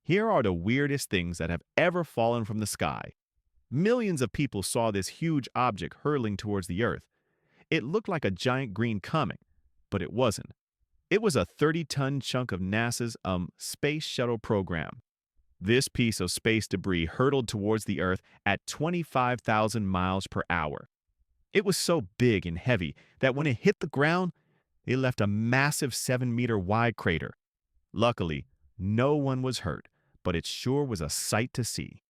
Here are the weirdest things that have ever fallen from the sky. Millions of people saw this huge object hurtling towards the Earth. It looked like a giant green comet, but it wasn't. It was a 30-ton chunk of NASA's Space Shuttle program. This piece of space debris hurtled towards the Earth at 25,000 miles per hour. It was so big and heavy that when it hit the ground, it left a massive 7-meter wide crater. Luckily, no one was hurt, but it sure was a sight to see.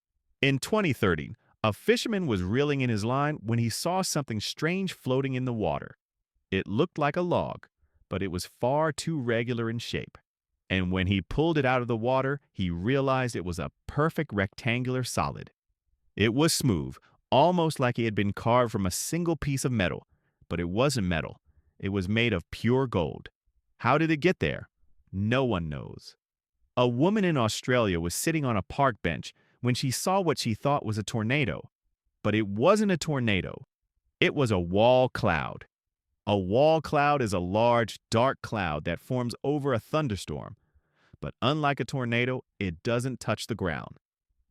In 2013, a fisherman was reeling in his line when he saw something strange floating in the water. It looked like a log, but it was far too regular in shape. And when he pulled it out of the water, he realized it was a perfect rectangular solid. It was smooth, almost like it had been carved from a single piece of metal, but it wasn't metal. It was made of pure gold. How did it get there? No one knows. A woman in Australia was sitting on a park bench when she saw what she thought was a tornado. But it wasn't a tornado. It was a wall cloud. A wall cloud is a large, dark cloud that forms over a thunderstorm. But unlike a tornado, it doesn't touch the ground.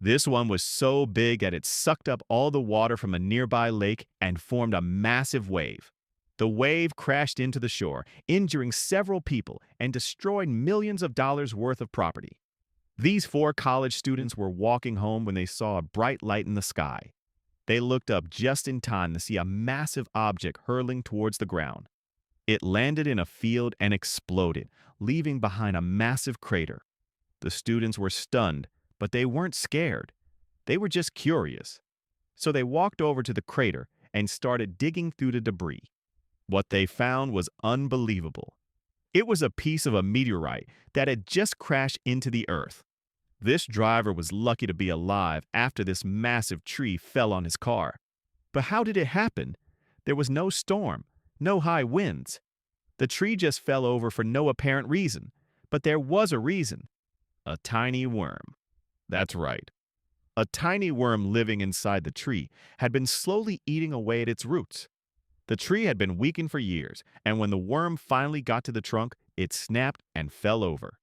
This one was so big that it sucked up all the water from a nearby lake and formed a massive wave. The wave crashed into the shore, injuring several people and destroyed millions of dollars worth of property. These four college students were walking home when they saw a bright light in the sky. They looked up just in time to see a massive object hurtling towards the ground. It landed in a field and exploded, leaving behind a massive crater. The students were stunned, but they weren't scared. They were just curious. So they walked over to the crater and started digging through the debris. What they found was unbelievable. It was a piece of a meteorite that had just crashed into the Earth. This driver was lucky to be alive after this massive tree fell on his car. But how did it happen? There was no storm, no high winds. The tree just fell over for no apparent reason. But there was a reason. A tiny worm. That's right. A tiny worm living inside the tree had been slowly eating away at its roots. The tree had been weakened for years, and when the worm finally got to the trunk, it snapped and fell over.